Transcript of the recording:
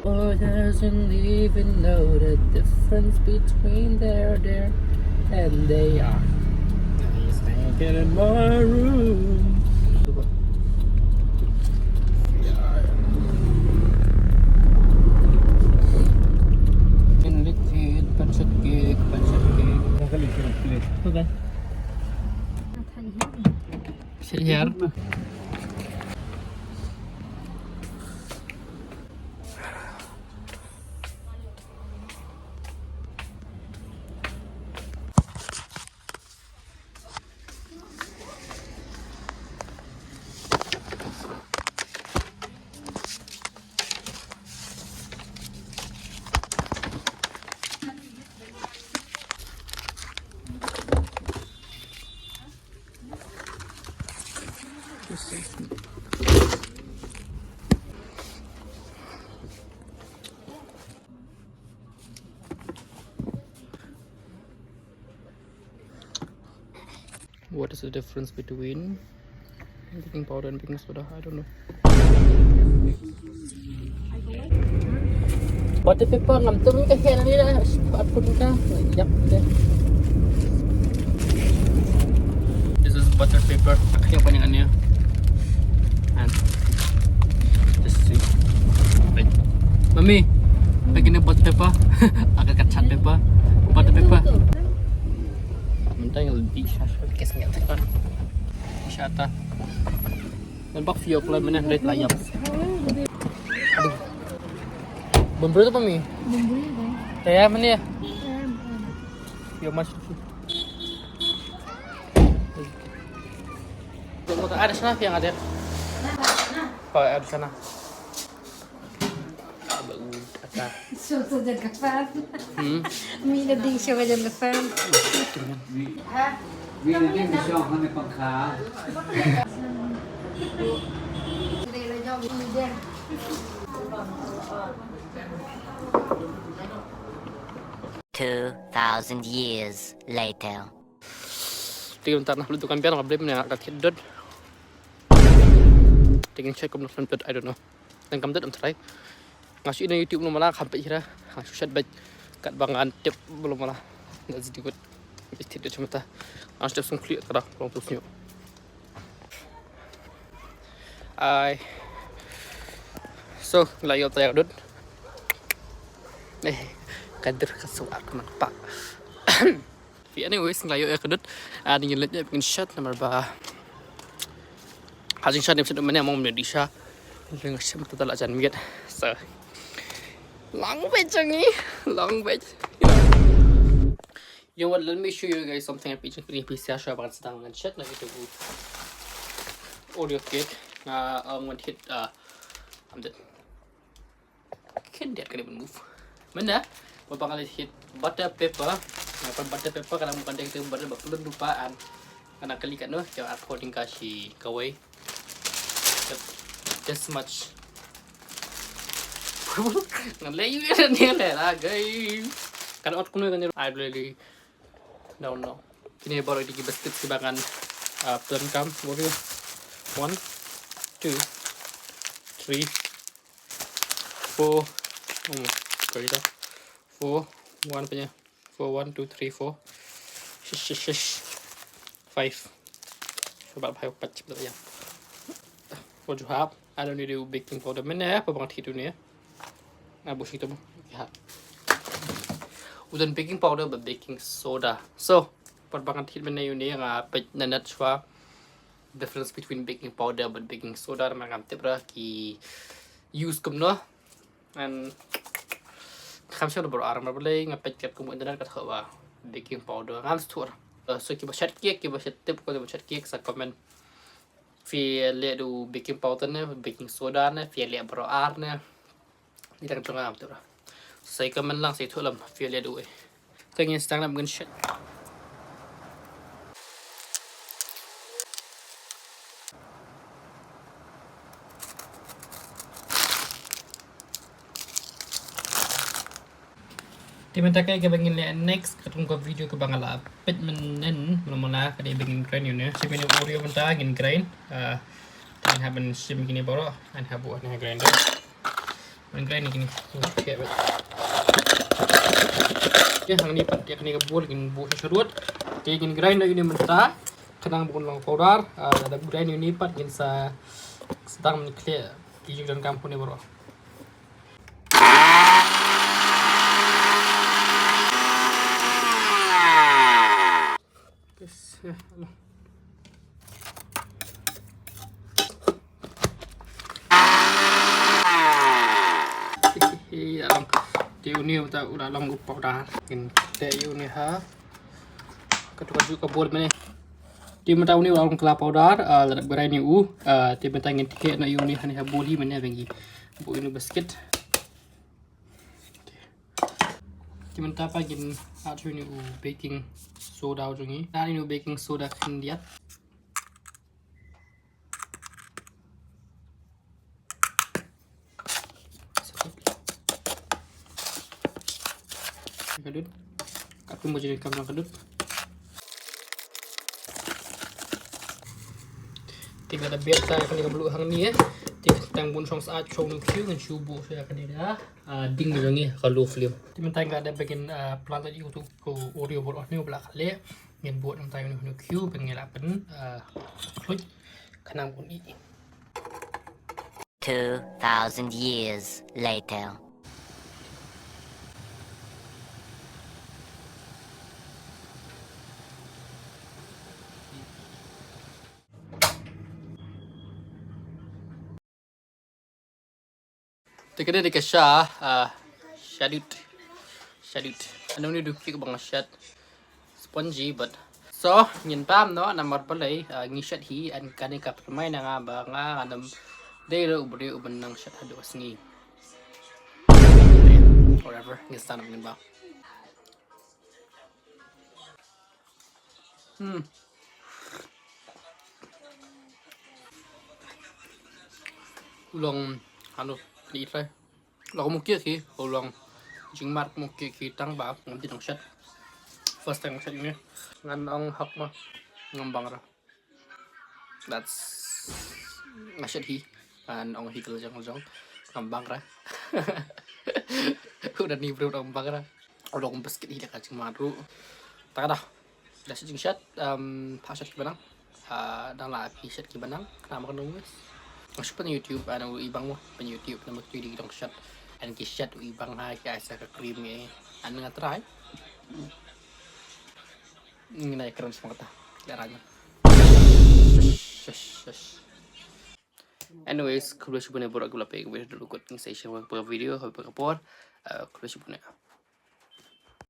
Or doesn't even know the difference between there and they are. He's naked in my room. Pancet cake. Okay. Sit here. What is the difference between baking powder and baking soda? I don't know. Butter paper ngam tum ka hen ni dah. At pun ka. Yap deh. This is butter paper. Yang panjangannya. And just see. Wait. Mami, begini butter paper. Agak kacat paper. Butter paper. Mentang lebih syasha kesnya tekan. Syata. Dan bak fiok lah mana red layap. Aduh. Bumbu tu apa mi? Bumbu ni kan? Taya mana ya? Fiok masuk. Tunggu ada sana yang ada. Oh ada sana. Shoto jaga fan. Mi dah di show jaga fan. Vi är inte så han är på kvar. Det är jag i det. 2,000 years later. Tinggal tanah lu tukang pian ngabli mana kat hidut. Tinggal check kom nak I don't know. Dan kam tet am try. Ngasih di YouTube belum malah sampai kira. Ngasih chat baik kat bangan tip belum malah. Nggak sedikit. Tidak cuma ta. Ngasih langsung clear kada long terusnya. So, layo tayo dud. Kader kasuak nak pak. Anyways, layo ya kedut. Ada yang lihat pengen shot nomor bah. Hasil shot ni sudah mana mau menjadi shot. Dengan shot total ajan miat. So, long way jangi, long way. You know what? Let me show you guys something I'm pitching for the PC. Show about sedang dengan shot lagi tu. Oreo cake. Want hit. I'm dead. Can that can even move? Mana? Bakal hit butter paper. Butter paper kalau bukan dia butter belum lupaan. Karena kali kat tu, jangan according kasih kawai. This much. Ngalai juga ni lah guys. Karena aku ni kan I really don't know. Ini baru di basket sebagian pelengkap. Boleh 1, 2, 3, 4. Sorry dah. 4, 1 punya. 4, 1, 2, 3, 4. 5. Sebab saya patch betul ya. What you have? I don't need to baking powder. Mana apa bang itu ni ya? Bush itu ya. Udah baking powder but baking soda. So, perbangan hit mana ini yang apa nanat shwa difference between baking powder but baking soda macam tepra ki use kumno and kham sure bro armar boleh ngapet kat kum internet kat hawa baking powder ngam store so ki bashat cake ki bashat tip ko bashat cake sa comment fi le do baking powder ne baking soda ne fi le bro ar ne ni tak chunga am tepra sai comment lang sai thulam fi le do tengin stang nam gun shit Tiba-tiba kayak bangin lihat next ketemu video ke bangala pet menen mula-mula kada bangin grind yun si menu Oreo mentah gin grind dan haben sim gini baru and habu ana grinder Grind ni kayak bet. Ya, hang ni pat dia kena kebul gin bu serut. Kayak gin grind lagi ni mentah. Kadang bukan lang powder, ada grind ni pat gin sa sedang ni clear. Iju dan kampung ni bro. Yes, ya. Dalam dia ni udah dalam powder gin dia ni ha ketuk kabur mana dia mata ni orang kelapa powder la berai ni dia mata ngin tiket na ni hani habuli mana bengi bu ini basket dia mata pa gin atu ni baking soda jungi ni baking soda kan dia kadut kapin mo jadi kamera kadut tinggal ada biar saya akan dikabulu hang ni tinggal tang bun song saat chong nu kyu ngan shubu saya akan dia ding mo ni kalau film timen tang ada bagian plan tadi untuk ko audio bot ni belak le ngin bot nang tayo nu kyu pengen lapen klut kanang bun i 2,000 years later. Tekada dekat Shah, Shadut. Ano ni dukki ko bang shad spongy but so ngin pam no namar palay ngi shad hi an kani ka permai na nga ba nga anam dayro ubri uban nang shad hado asngi whatever ngi stand ngin ba ulong ano đi thôi lo một kia khi hồ lòng chứng mặt một kia tăng bảo ngắm tin đồng sắt first time sắt ini ngan ông học mà ngambang ra that's ngasih hi and ông hi kerja ngomong ngambang ra udah nih bro ngambang ra udah basket hi dekat cuma ru tak ada dah sejeng shat pasat kibanang đang là shat kibanang kenapa kan nulis masuk pen YouTube ada ibang mo pen YouTube nama tu di dong shot and kishat ibang ha kaya sa ka cream ni ano nga try nginay karon sa mga ta laran anyways kulo siya po na burag wala pa yung video dulu kot ng sa isang video habang kapor kulo siya po na